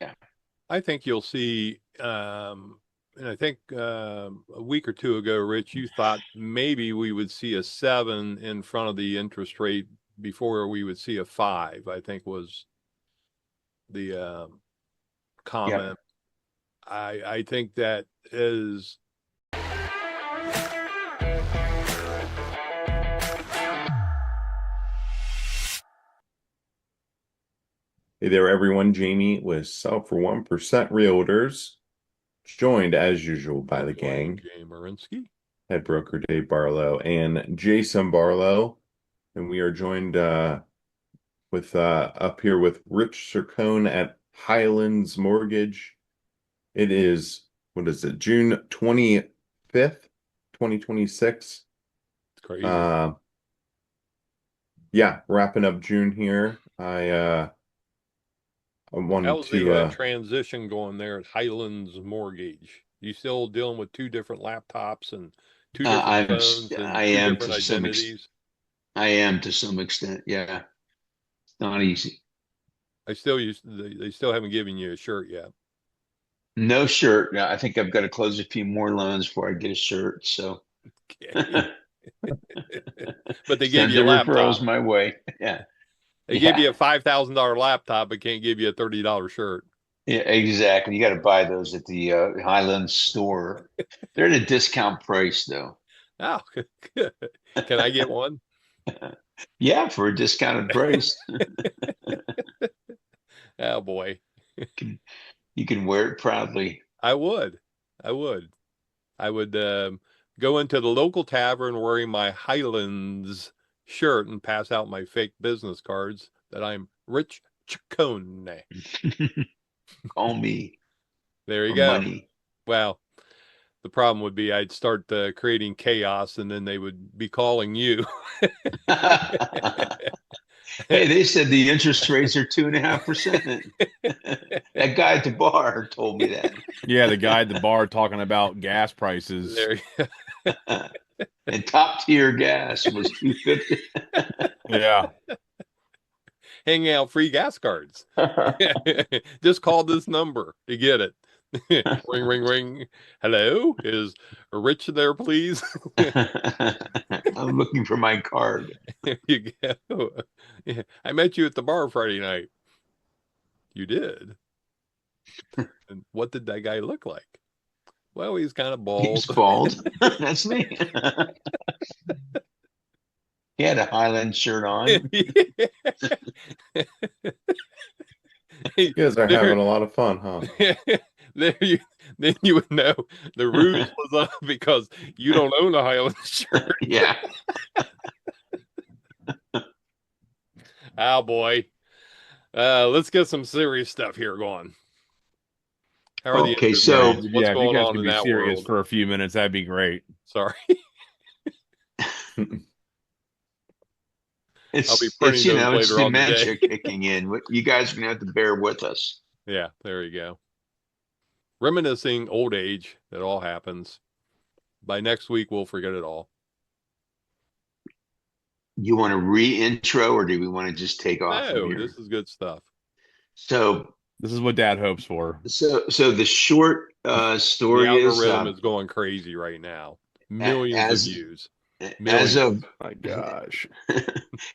Yeah. I think you'll see, and I think a week or two ago, Rich, you thought maybe we would see a 7 in front of the interest rate before we would see a 5, I think was the Yep. comment. I think that is. Hey there, everyone. Jamie with Sell for 1% Realtors, joined as usual by the Dwayne gang, J. Marinsky. head broker Dave Barlow and Jason Barlow. And we are joined with up here with Rich Sircone at Highlands Mortgage. It is, what is it, June 25th, 2026. It's crazy. Uh, yeah, wrapping up June here. I wanted How's the to transition going there at Highlands Mortgage? You still dealing with two different laptops and two different phones I and two am different to some extent. identities? I am to some extent. Yeah. It's not easy. I still use they still haven't given you a shirt yet. No shirt. Yeah, I think I've got to close a few more loans before I get a shirt. So Okay. But they gave send you the a referrals laptop. my way. Yeah. They gave Yeah. you a $5,000 laptop, but can't give you a $30 shirt. Yeah, exactly. You got to buy those at the Highlands store. They're at a discount price though. Oh, good. Can I get one? Yeah, for a discounted price. Oh boy. Can, you can wear it proudly. I would. I would. I would go into the local tavern wearing my Highlands shirt and pass out my fake business cards that I'm Rich Chacone. Call me There you for go. money. Well, the problem would be I'd start creating chaos and then they would be calling you. Hey, they said the interest rates are 2.5%. That guy at the bar told me that. Yeah, the guy at the bar talking about gas prices. There, And top tier gas was 250. Yeah. hanging out free gas cards. Just call this number to get it. Ring, ring, ring. Hello, is Rich there, please? I'm looking for my card. There you go. Yeah, I met you at the bar Friday night. You did. And what did that guy look like? Well, he's kind of He's bald. bald. That's me. He had a Highland shirt on. You guys are there, having a lot of fun, huh? there you then you would know the ruse was up because you don't own a Highland shirt. Yeah. Oh boy. Let's get some serious stuff here going. How are the Okay, interest Yeah, rates? so What's yeah, if you going guys on could in be that serious world? for a few minutes, that'd be great. Sorry. I'll be it's printing those it's later on today. dementia kicking in. You guys are gonna have to bear with us. Yeah, there you go. Reminiscing old age. It all happens. By next week, we'll forget it all. You want to re-intro or do we want to just take off from No, here? this is good stuff. So This is what Dad hopes for. so the short The story is algorithm is going crazy right now. Millions of as views. as Millions. of My gosh.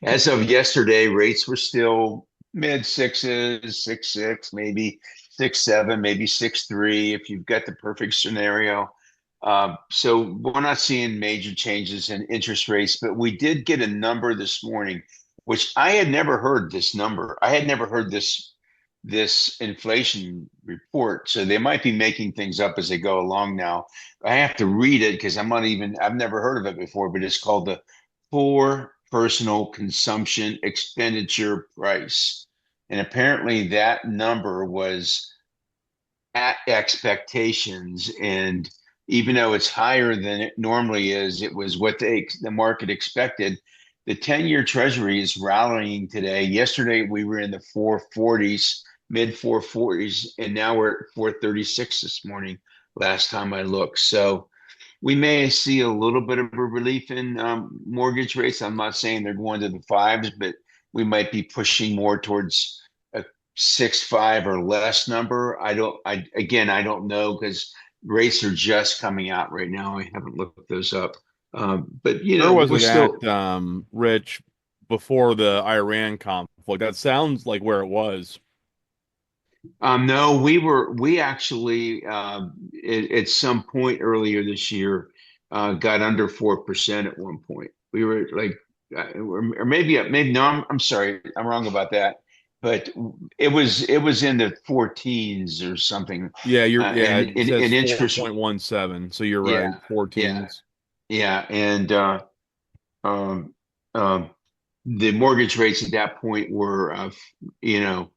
as of yesterday, rates were still mid sixes, 6.6, maybe 6.7, maybe 6.3 if you've got the perfect scenario. So we're not seeing major changes in interest rates, but we did get a number this morning, which I had never heard this number. I had never heard this inflation report. So they might be making things up as they go along now. I have to read it because I've never heard of it before, but it's called the Core Personal Consumption Expenditure Price. And apparently that number was at expectations. And even though it's higher than it normally is, it was what the market expected. The 10-year Treasury is rallying today. Yesterday we were in the 440s, mid 440s, and now we're at 436 this morning. Last time I looked, so we may see a little bit of a relief in mortgage rates. I'm not saying they're going to the fives, but we might be pushing more towards a 6.5 or less number. I don't know because rates are just coming out right now. I haven't looked those up. But Where was we're it at, still. Rich, before the Iran conflict? That sounds like where it was. No, we actually at some point earlier this year got under 4% at one point. We were like, or maybe no, I'm sorry, I'm wrong about that. But it was in the 14s or something, Yeah, and it says interest, 4.17, so you're right, yeah, yeah, 14s. yeah, and um, um, the mortgage rates at that point were, you know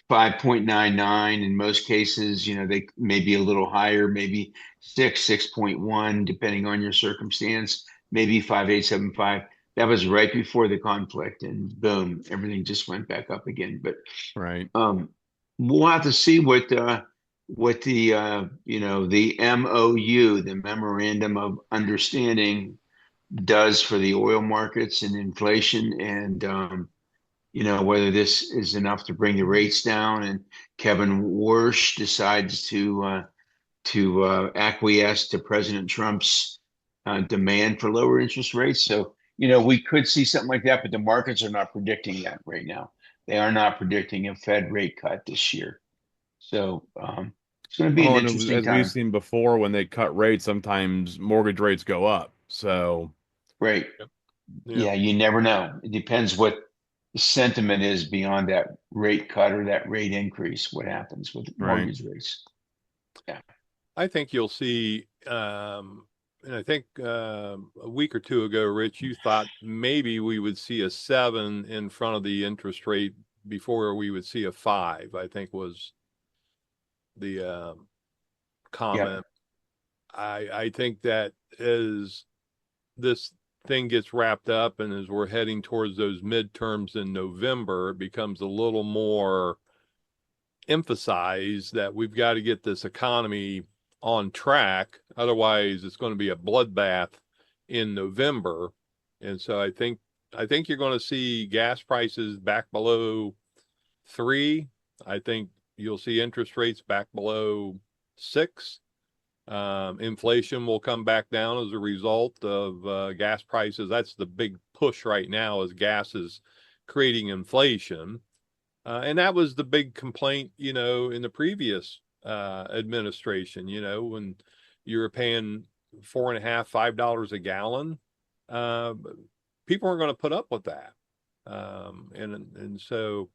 5.99 in most cases. They may be a little higher, maybe 6.1, depending on your circumstance, maybe 5.875. That was right before the conflict, and boom, everything just went back up again. But Right. um, we'll have to see what the MOU, the Memorandum of Understanding, does for the oil markets and inflation, and whether this is enough to bring the rates down, and Kevin Warsh decides to acquiesce to President Trump's demand for lower interest rates. So, we could see something like that, but the markets are not predicting that right now. They are not predicting a Fed rate cut this year. So, it's going to be an Well, and interesting as we've time. seen before, when they cut rates, sometimes mortgage rates go up. So, Right. Yep. Yep. Yeah, you never know. It depends what the sentiment is beyond that rate cut or that rate increase, what happens with right. mortgage rates. Yeah. I think you'll see, and I think a week or two ago, Rich, you thought maybe we would see a 7 in front of the interest rate before we would see a 5, I think was the Yep. comment. I think that as this thing gets wrapped up and as we're heading towards those midterms in November, it becomes a little more emphasized that we've got to get this economy on track. Otherwise, it's going to be a bloodbath in November. And so I think you're going to see gas prices back below 3. I think you'll see interest rates back below 6. Inflation will come back down as a result of gas prices. That's the big push right now, is gas is creating inflation. And that was the big complaint, in the previous administration, when you were paying $4.50, $5 a gallon. Uh, People aren't going to put up with that. And so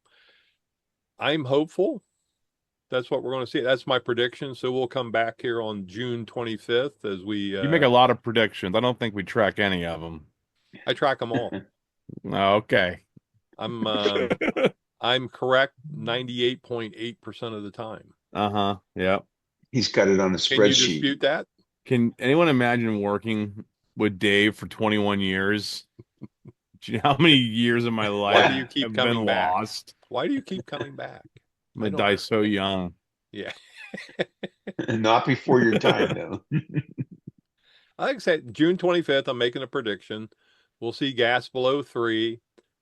I'm hopeful that's what we're going to see. That's my prediction. So we'll come back here on June 25th as we, You make a lot of predictions. I don't think we track any of them. I track them all. Okay. I'm, I'm correct 98.8% of the time. Uh-huh. Yep. He's got it on a Can you spreadsheet. dispute that? Can anyone imagine working with Dave for 21 years? Do you know how many years of my Why life do you keep have been coming back? lost? Why do you keep coming back? I'm I gonna don't die know. so young. Yeah. Not before your time, though. Like I said, June 25th, I'm making a prediction. We'll see gas below 3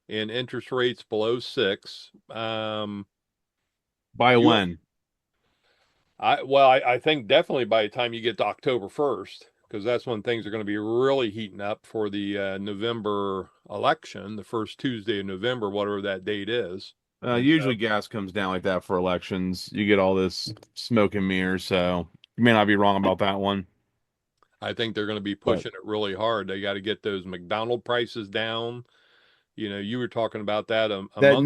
and interest rates below 6. By You, when? I think definitely by the time you get to October 1st, because that's when things are going to be really heating up for the November election, the first Tuesday of November, whatever that date is. And Usually so gas comes down like that for elections. You get all this smoke and mirrors, so you may not be wrong about that one. I think they're going to be But pushing it really hard. They got to get those McDonald prices down. You were talking about that a month they ago.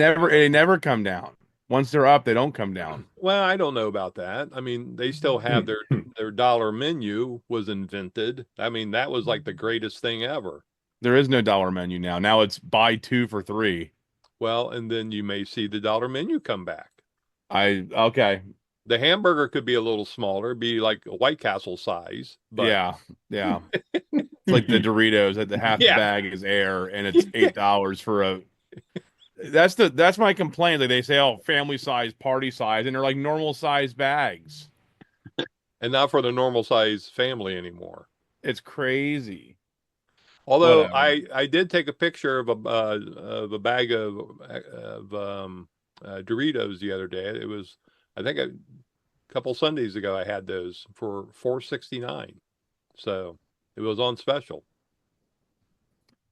never come down. Once they're up, they don't come down. Well, I don't know about that. I mean, they still have their dollar menu was invented. I mean, that was like the greatest thing ever. There is no dollar menu now. Now it's buy two for three. Well, and then you may see the dollar menu come back. Okay. The hamburger could be a little smaller, be like a White Castle size, but Yeah. Yeah. It's like the Doritos that the half the yeah, bag is air and it's $8 for a that's my complaint. Like they say, oh, family size, party size, and they're like normal size bags. and not for the normal size family anymore. It's crazy. Although Whatever. I did take a picture of a bag of Doritos the other day. It was, I think, a couple Sundays ago. I had those for $4.69, so it was on special.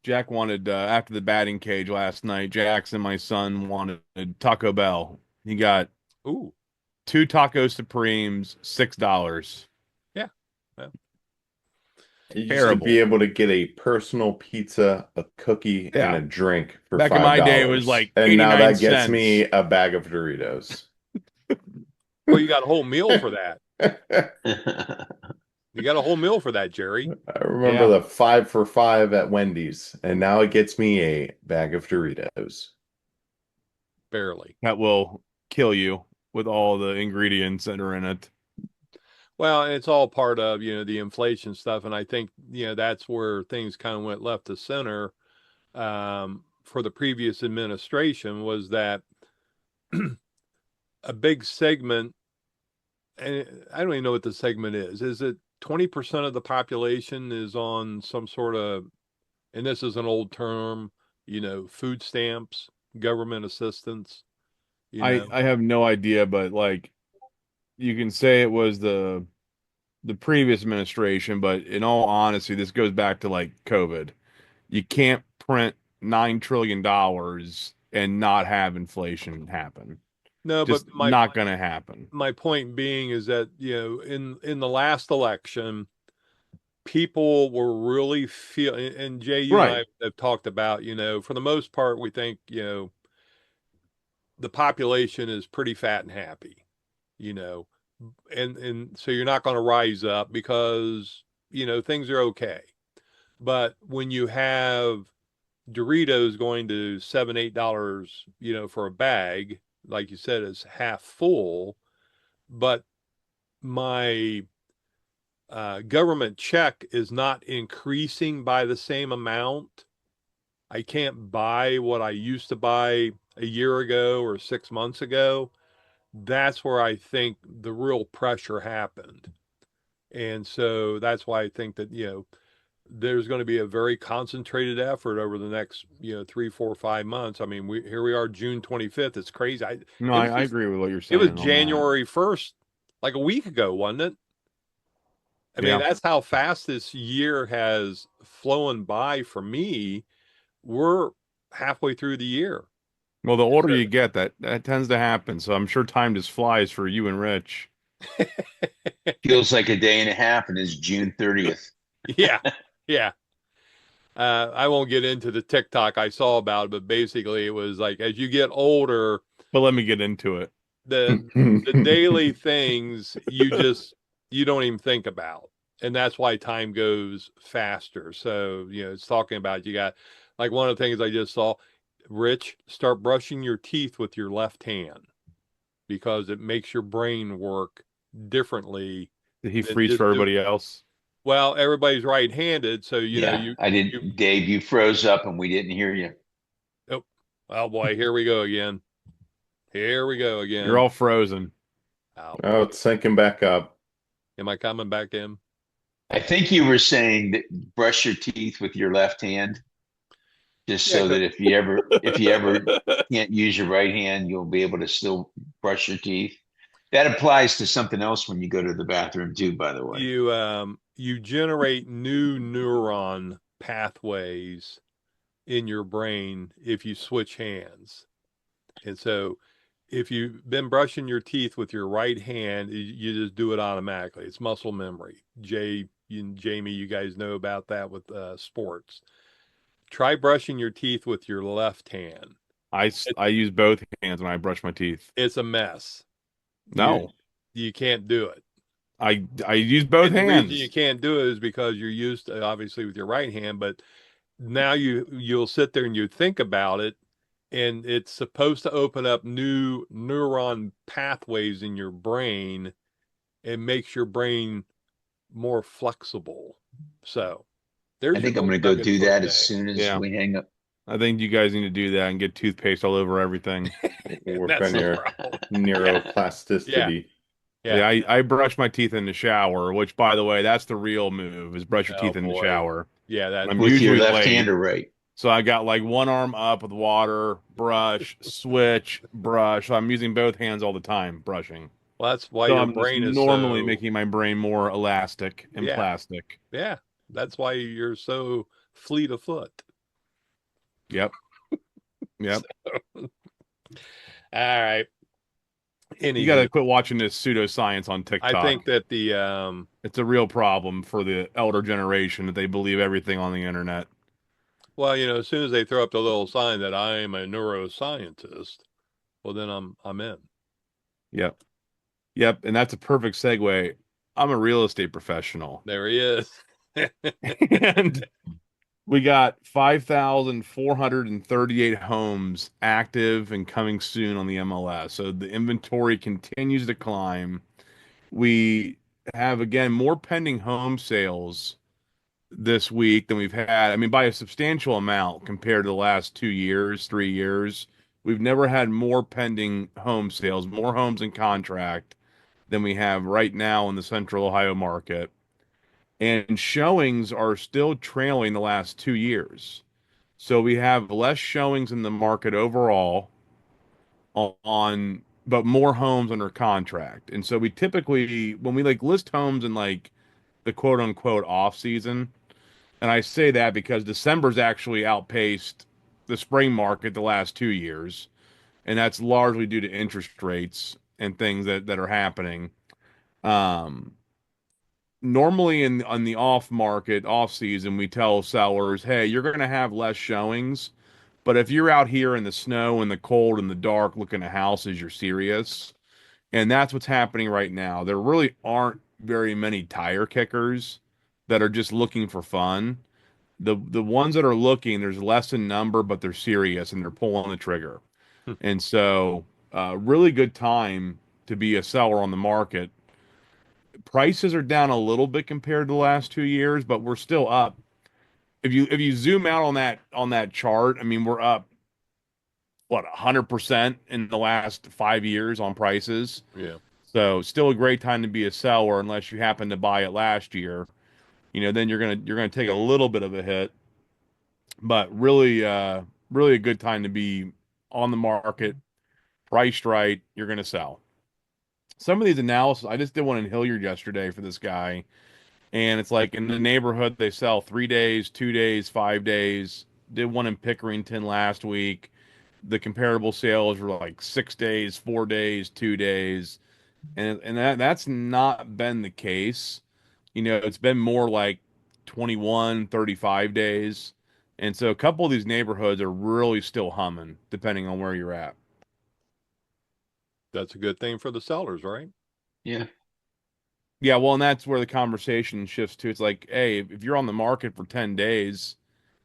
Jack wanted after the batting cage last night. Jackson, my son, wanted Taco Bell. He got Ooh, two taco supremes, $6. yeah. Well, You used to be Terrible. able to get a personal pizza, a cookie, and Yeah. a drink for Back in my day, it was $5. like And now 89 that gets cents. me a bag of Doritos. well, you got a whole meal for that. You got a whole meal for that, Jerry. I remember Yeah. the 5 for $5 at Wendy's, and now it gets me a bag of Doritos. Barely. That will kill you with all the ingredients that are in it. Well, and it's all part of, the inflation stuff. And I think, that's where things kind of went left to center for the previous administration was that a big segment, and I don't even know what the segment is. Is it 20% of the population is on some sort of, and this is an old term, food stamps, government assistance, I have no idea, but like you can say it was the previous administration, but in all honesty, this goes back to like COVID. You can't print $9 trillion and not have inflation happen. No, but Just not gonna happen. my point being is that, in the last election, people were really feeling, and Jay, you and Right. I have talked about, for the most part, we think, the population is pretty fat and happy, you know, and so you're not going to rise up because, things are okay. But when you have Doritos going to $7, $8, for a bag, like you said, it's half full, but my government check is not increasing by the same amount. I can't buy what I used to buy a year ago or 6 months ago. That's where I think the real pressure happened. And so that's why I think that, there's going to be a very concentrated effort over the next, 3, 4, 5 months. I mean, here we are, June 25th. It's crazy. No, It was I just, agree with what you're it was saying on that. January 1st, like a week ago, wasn't it? I mean, Yeah. that's how fast this year has flown by for me. We're halfway through the year. Well, the older So, you get, that tends to happen. So I'm sure time just flies for you and Rich. Feels like a day and a half, and it's June 30th. yeah, yeah. I won't get into the TikTok I saw about it, but basically it was like as you get older, But let me get into it. the daily things you don't even think about. And that's why time goes faster. So, it's talking about you got like one of the things I just saw, Rich, start brushing your teeth with your left hand because it makes your brain work differently Did he than freeze for just do. everybody else? Well, everybody's right-handed, so Yeah, I you didn't, Dave, you froze up and we didn't hear you. oh, oh boy, here we go again. Here we go You're again. all frozen. Oh Oh, boy. it's sinking back up. Am I coming back in? I think you were saying that brush your teeth with your left hand, just Yeah, so that if you ever can't use your right hand, you'll be able to still brush your teeth. That applies to something else when you go to the bathroom too, by the way. you generate new neuron pathways in your brain if you switch hands. And so if you've been brushing your teeth with your right hand, you just do it automatically. It's muscle memory. Jay and Jamie, you guys know about that with sports. Try brushing your teeth with your left hand. I use both hands when I brush my teeth. It's a mess. You No, you can't do it. I use both And the reason you hands. can't do it is because you're used to obviously with your right hand, but now you'll sit there and you think about it, and it's supposed to open up new neuron pathways in your brain and makes your brain more flexible. So I there's your think I'm little going to go nugget do for the that as day. soon as Yeah, we hang up. I think you guys need to do that and get toothpaste all over everything. Work That's on the your problem. Yeah, yeah, neuroplasticity. Yeah, yeah. I brush my teeth in the shower, which by the way, that's the real move is brush your Oh teeth in the boy. shower. Yeah, And that I'm With your usually left late. hand or right? So I got like one arm up with water, brush, switch, brush. So I'm using both hands all the time brushing. Well, that's why So your I'm just brain is normally so, making my brain more elastic and yeah, plastic. yeah. That's why you're so fleet of foot. Yep. Yep. All right. You got Anywho, to quit watching this pseudoscience on I think TikTok. that the It's a real problem for the elder generation that they believe everything on the internet. well, as soon as they throw up the little sign that I am a neuroscientist, well, then I'm in. Yep. Yep. And that's a perfect segue. I'm a real estate professional. There he is. And we got 5,438 homes active and coming soon on the MLS. So the inventory continues to climb. We have, again, more pending home sales this week than we've had. I mean, by a substantial amount compared to the last 2 years, 3 years. We've never had more pending home sales, more homes in contract than we have right now in the Central Ohio market. And showings are still trailing the last 2 years. So we have less showings in the market overall on, but more homes under contract. And so we typically, when we like list homes in like the quote unquote off season, and I say that because December's actually outpaced the spring market the last 2 years, and that's largely due to interest rates and things that are happening. Um, Normally in on the off market, off season, we tell sellers, hey, you're going to have less showings, but if you're out here in the snow and the cold and the dark looking at houses, you're serious. And that's what's happening right now. There really aren't very many tire kickers that are just looking for fun. The ones that are looking, there's less in number, but they're serious and they're pulling the trigger. And so, really good time to be a seller on the market. Prices are down a little bit compared to the last 2 years, but we're still up. If you zoom out on that chart, I mean, we're up what 100% in the last 5 years on prices. Yeah. So still a great time to be a seller unless you happen to buy it last year. Then you're gonna take a little bit of a hit, but really a good time to be on the market, priced right. You're gonna sell. Some of these analysis, I just did one in Hilliard yesterday for this guy, and it's like in the neighborhood they sell 3 days, 2 days, 5 days. Did one in Pickerington last week. The comparable sales were like 6 days, 4 days, 2 days, and that's not been the case. It's been more like 21, 35 days. And so a couple of these neighborhoods are really still humming, depending on where you're at. That's a good thing for the sellers, right? Yeah. Yeah, well, and that's where the conversation shifts to. It's like, hey, if you're on the market for 10 days,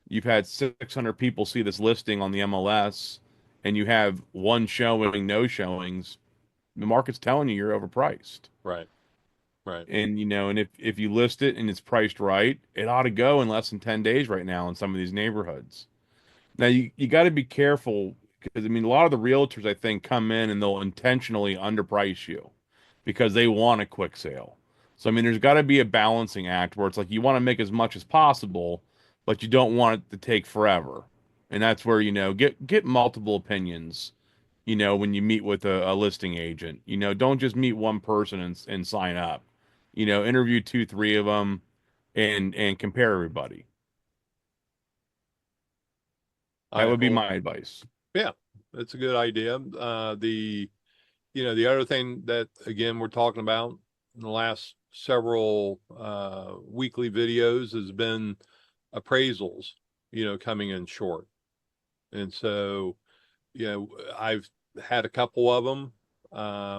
you've had 600 people see this listing on the MLS, and you have one showing, no showings, the market's telling you you're overpriced. Right. Right. And if you list it and it's priced right, it ought to go in less than 10 days right now in some of these neighborhoods. Now you got to be careful because I mean a lot of the realtors I think come in and they'll intentionally underprice you because they want a quick sale. So I mean there's got to be a balancing act where it's like you want to make as much as possible, but you don't want it to take forever. And that's where get multiple opinions when you meet with a listing agent. Don't just meet one person and sign up. Interview two, three of them and compare everybody. That I would be whole my advice. Yeah, that's a good idea. The other thing that again we're talking about in the last several weekly videos has been appraisals, coming in short. And so, I've had a couple of them.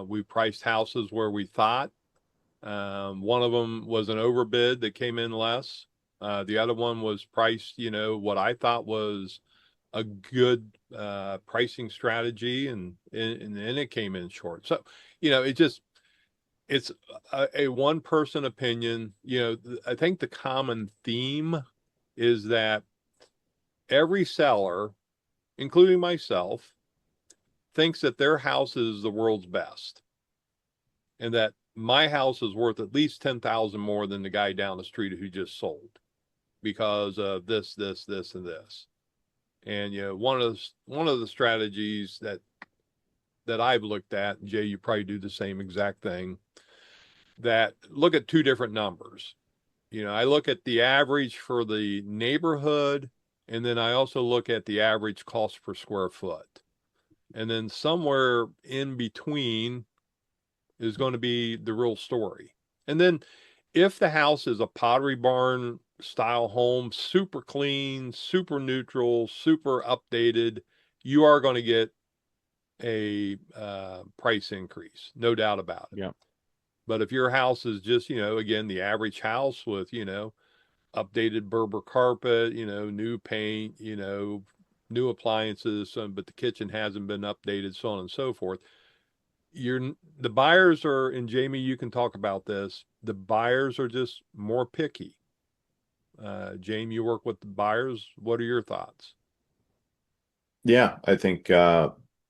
We priced houses where we thought. One of them was an overbid that came in less. The other one was priced, what I thought was a good pricing strategy, and then it came in short. So, it's a one person opinion. I think the common theme is that every seller, including myself, thinks that their house is the world's best and that my house is worth at least 10,000 more than the guy down the street who just sold because of this, and this. And one of the strategies that I've looked at, and Jay, you probably do the same exact thing, that look at two different numbers. I look at the average for the neighborhood, and then I also look at the average cost per square foot. And then somewhere in between is going to be the real story. And then if the house is a Pottery Barn style home, super clean, super neutral, super updated, you are going to get a price increase, no doubt about it. Yeah. But if your house is just, again, the average house with, updated Berber carpet, new paint, new appliances, but the kitchen hasn't been updated, so on and so forth. The buyers are, and Jamie, you can talk about this. The buyers are just more picky. Jamie, you work with the buyers. What are your thoughts? Yeah, I think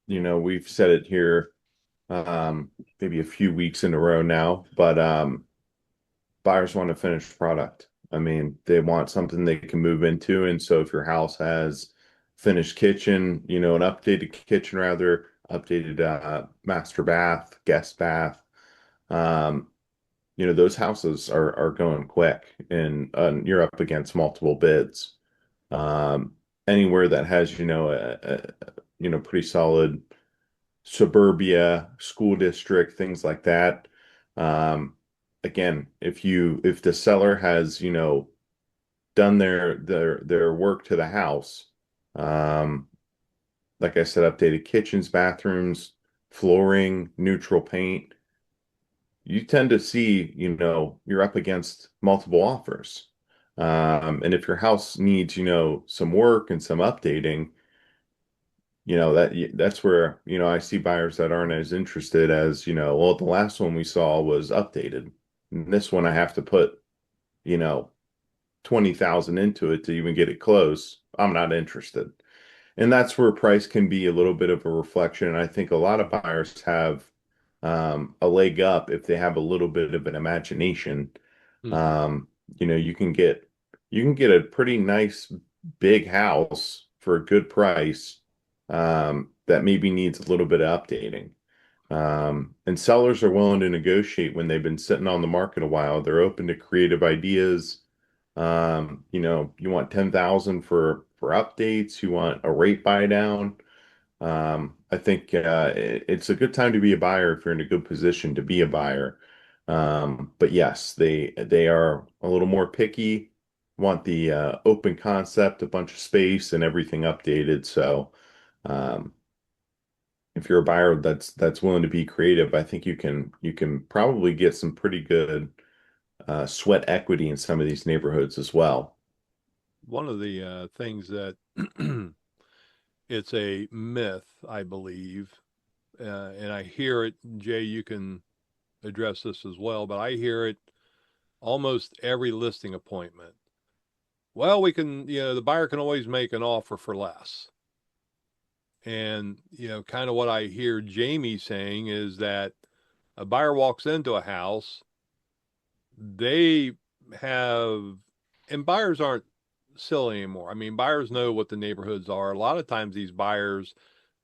we've said it here maybe a few weeks in a row now, but buyers want a finished product. I mean, they want something they can move into. And so if your house has finished kitchen, an updated kitchen rather, updated master bath, guest bath, um, those houses are going quick and you're up against multiple bids. Um, Anywhere that has, pretty solid suburbia, school district, things like that. Um, Again, if the seller has, done their work to the house, um, like I said, updated kitchens, bathrooms, flooring, neutral paint, you tend to see, you're up against multiple offers. And if your house needs, some work and some updating, that's where, I see buyers that aren't as interested as, well, the last one we saw was updated. And this one I have to put, you know, 20,000 into it to even get it close. I'm not interested. And that's where price can be a little bit of a reflection. And I think a lot of buyers have a leg up if they have a little bit of an imagination. Mm-hmm. Um, you can get a pretty nice big house for a good price that maybe needs a little bit of updating. And sellers are willing to negotiate when they've been sitting on the market a while. They're open to creative ideas. You want 10,000 for updates, you want a rate buy down. I think it's a good time to be a buyer if you're in a good position to be a buyer. But yes, they are a little more picky, want the open concept, a bunch of space, and everything updated. So, um, if you're a buyer that's willing to be creative, I think you can probably get some pretty good sweat equity in some of these neighborhoods as well. One of the things that it's a myth, I believe, and I hear it, Jay, you can address this as well, but I hear it almost every listing appointment. Well, the buyer can always make an offer for less. And, kind of what I hear Jamie saying is that a buyer walks into a house, they have, and buyers aren't silly anymore. I mean, buyers know what the neighborhoods are. A lot of times, these buyers,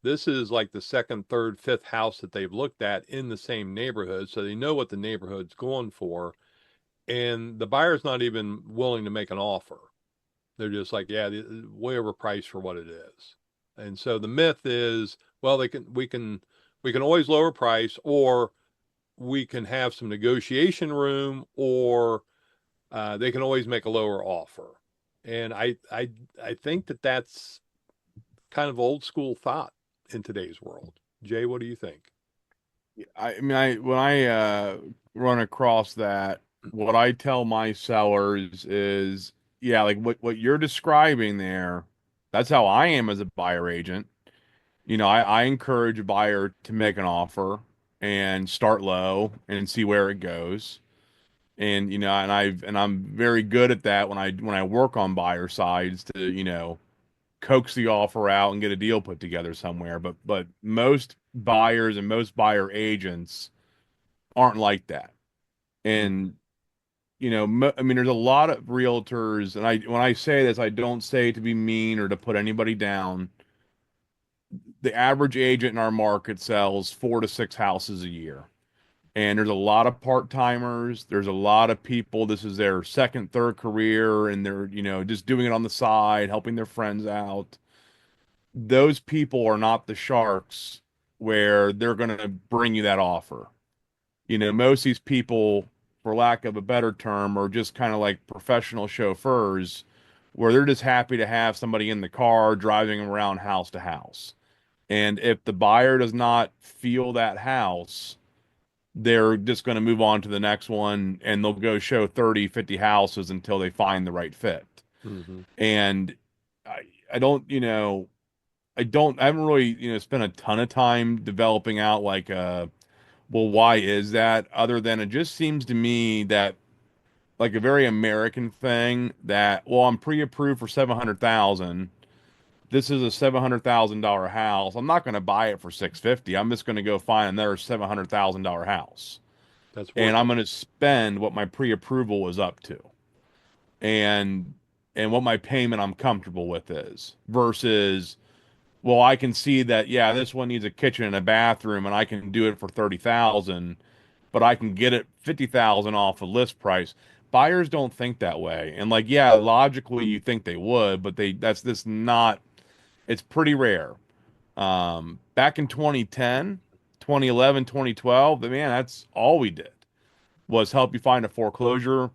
this is like the second, third, fifth house that they've looked at in the same neighborhood. So they know what the neighborhood's going for. And the buyer's not even willing to make an offer. They're just like, yeah, way overpriced for what it is. And so the myth is, well, we can always lower price, or we can have some negotiation room, or they can always make a lower offer. And I think that that's kind of old school thought in today's world. Jay, what do you think? I mean, when I run across that, what I tell my sellers is, yeah, like what you're describing there, that's how I am as a buyer agent. I encourage a buyer to make an offer and start low and see where it goes. And I'm very good at that when I work on buyer sides to, coax the offer out and get a deal put together somewhere. But most buyers and most buyer agents aren't like that. Mm-hmm. And I mean, there's a lot of realtors, and when I say this, I don't say it to be mean or to put anybody down. The average agent in our market sells 4 to 6 houses a year. And there's a lot of part-timers. There's a lot of people, this is their second, third career, and they're, just doing it on the side, helping their friends out. Those people are not the sharks where they're going to bring you that offer. Most of these people, for lack of a better term, are just kind of like professional chauffeurs where they're just happy to have somebody in the car driving them around house to house. And if the buyer does not feel that house, they're just going to move on to the next one and they'll go show 30, 50 houses until they find the right fit. Mm-hmm. And I, I don't, I haven't really, spent a ton of time developing out like, well, why is that? Other than it just seems to me that like a very American thing that, well, I'm pre-approved for 700,000. This is a $700,000 house. I'm not going to buy it for 650. I'm just going to go find another $700,000 house. That's And worth I'm it. going to spend what my pre-approval is up to and what my payment I'm comfortable with is versus, well, I can see that, yeah, this one needs a kitchen and a bathroom and I can do it for 30,000, but I can get it 50,000 off of list price. Buyers don't think that way. And like, yeah, logically you think they would, but that's this not, it's pretty rare. Back in 2010, 2011, 2012, but man, that's all we did was help you find a foreclosure,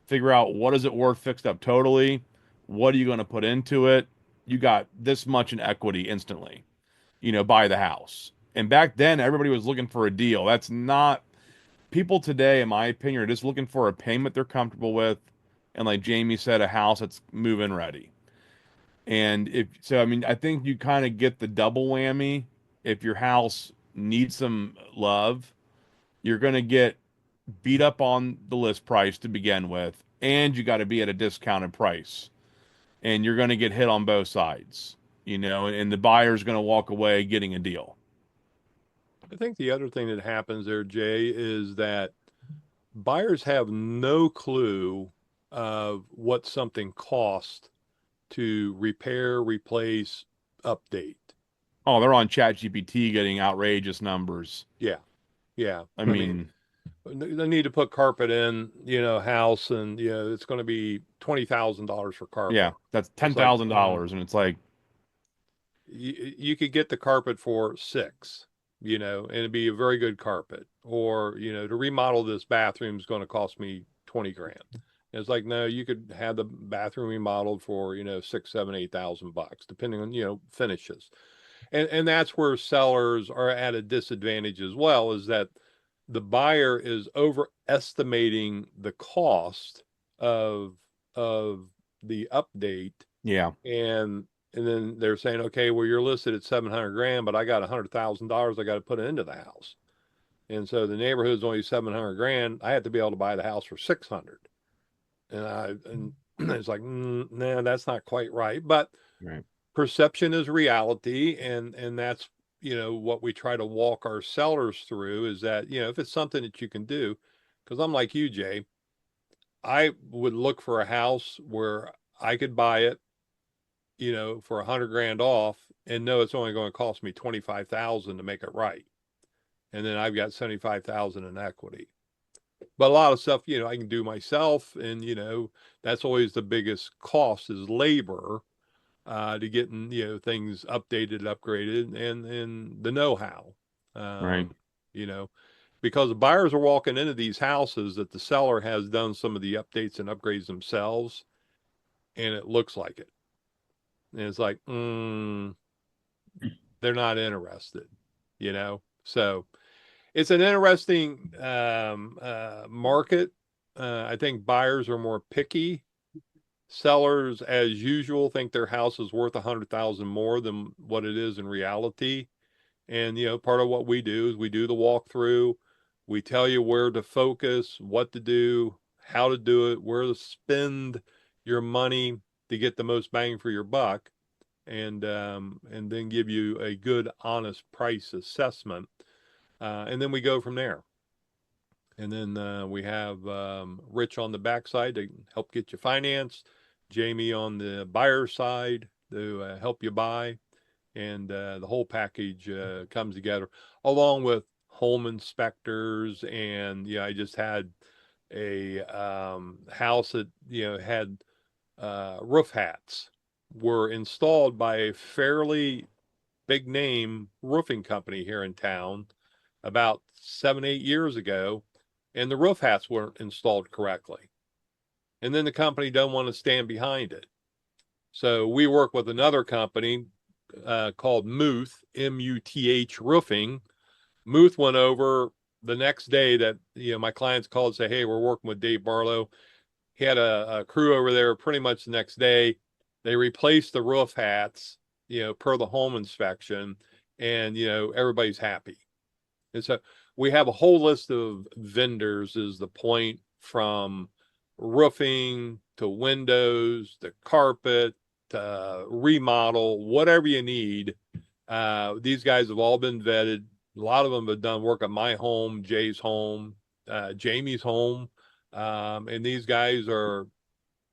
figure out what is it worth fixed up totally, what are you going to put into it. You got this much in equity instantly, buy the house. And back then, everybody was looking for a deal. That's not people today, in my opinion, are just looking for a payment they're comfortable with. And like Jamie said, a house that's move-in ready. And if so, I mean, I think you kind of get the double whammy. If your house needs some love, you're going to get beat up on the list price to begin with, and you got to be at a discounted price, and you're going to get hit on both sides, and the buyer's going to walk away getting a deal. I think the other thing that happens there, Jay, is that buyers have no clue of what something costs to repair, replace, update. Oh, they're on ChatGPT getting outrageous numbers. Yeah. Yeah. I I mean, mean, they need to put carpet in, house, and it's going to be $20,000 for yeah, carpet. that's It's like, $10,000, and it's like, you could get the carpet for six, and it'd be a very good carpet. Or, to remodel this bathroom is going to cost me 20 grand. And it's like, no, you could have the bathroom remodeled for, 6, 7, 8,000 bucks, depending on, finishes. And that's where sellers are at a disadvantage as well, is that the buyer is overestimating the cost of of the update, yeah, and then they're saying, okay, well, you're listed at 700 grand, but I got $100,000 I got to put into the house. And so the neighborhood's only 700 grand. I have to be able to buy the house for 600. And it's like, nah, that's not quite right. But right, perception is reality. And that's, what we try to walk our sellers through is that, if it's something that you can do, because I'm like you, Jay, I would look for a house where I could buy it, for 100 grand off and know it's only going to cost me 25,000 to make it right. And then I've got 75,000 in equity. But a lot of stuff, I can do myself. And, that's always the biggest cost is labor, to getting, things updated, upgraded, and the know-how, right, you know, because buyers are walking into these houses that the seller has done some of the updates and upgrades themselves, and it looks like it. And it's like, they're not interested, So it's an interesting market. I think buyers are more picky. Sellers, as usual, think their house is worth 100,000 more than what it is in reality. And part of what we do is we do the walkthrough. We tell you where to focus, what to do, how to do it, where to spend your money to get the most bang for your buck, and then give you a good, honest price assessment, and then we go from there. And then we have Rich on the backside to help get you financed, Jamie on the buyer side to help you buy, and the whole package comes together along with home inspectors. And yeah, I just had a house that had roof hats were installed by a fairly big name roofing company here in town about 7, 8 years ago, and the roof hats weren't installed correctly. And then the company don't want to stand behind it. So we work with another company called Muth, Muth Roofing. Muth went over the next day that my clients called and say, "Hey, we're working with Dave Barlow." He had a crew over there pretty much the next day. They replaced the roof hats, per the home inspection, and everybody's happy. And so we have a whole list of vendors, is the point, from roofing to windows to carpet to remodel, whatever you need. These guys have all been vetted. A lot of them have done work at my home, Jay's home, Jamie's home. And these guys are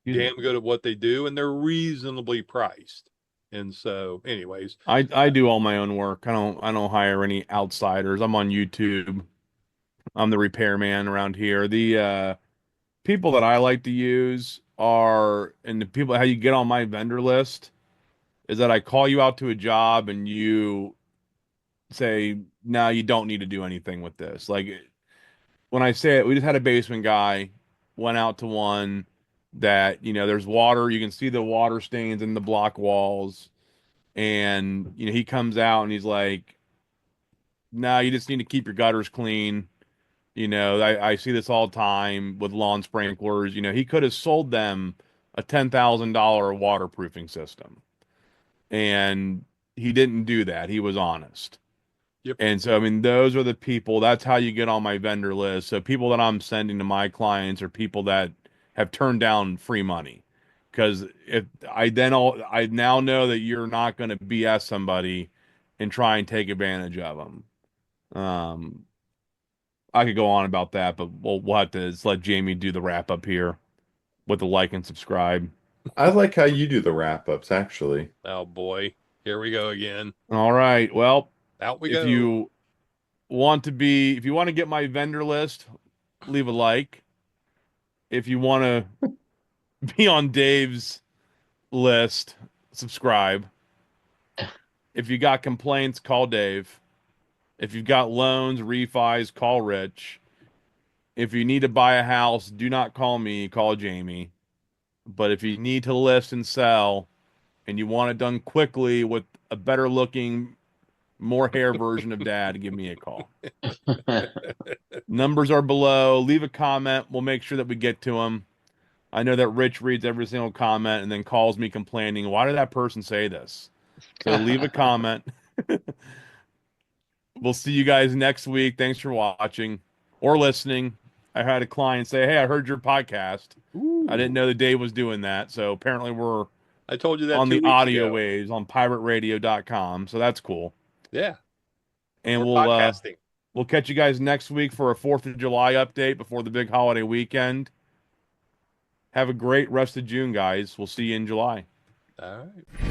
damn good at what they do, and they're reasonably priced. And so, anyways, I do all my own work. I don't hire any outsiders. I'm on YouTube. I'm the repairman around here. The people that I like to use are, and the people how you get on my vendor list is that I call you out to a job and you say, no, you don't need to do anything with this. Like when I say it, we just had a basement guy went out to one that, there's water, you can see the water stains in the block walls, and he comes out and he's like, no, you just need to keep your gutters clean. I see this all the time with lawn sprinklers. He could have sold them a $10,000 waterproofing system, and he didn't do that. He was honest. yep. And so, I mean, those are the people, that's how you get on my vendor list. So people that I'm sending to my clients are people that have turned down free money. Because if I now know that you're not going to BS somebody and try and take advantage of them. Um, I could go on about that, but we'll have to just let Jamie do the wrap up here with the like and subscribe. I like how you do the wrap-ups, actually. Oh boy, here we go again. All right. Well, Out we if go. you if you want to get my vendor list, leave a like. If you want to be on Dave's list, subscribe. If you got complaints, call Dave. If you've got loans, refis, call Rich. If you need to buy a house, do not call me, call Jamie. But if you need to list and sell and you want it done quickly with a better looking, more hair version of dad, give me a call. Numbers are below. Leave a comment. We'll make sure that we get to them. I know that Rich reads every single comment and then calls me complaining, why did that person say this? So leave a comment. We'll see you guys next week. Thanks for watching or listening. I had a client say, hey, I heard your podcast. I didn't Ooh, know that Dave was doing that. So apparently we're I told you that on the 2 weeks audio ago. waves on pirateradio.com. So that's cool. Yeah, And we're podcasting. we'll catch you guys next week for a 4th of July update before the big holiday weekend. Have a great rest of June, guys. We'll see you in July. All right.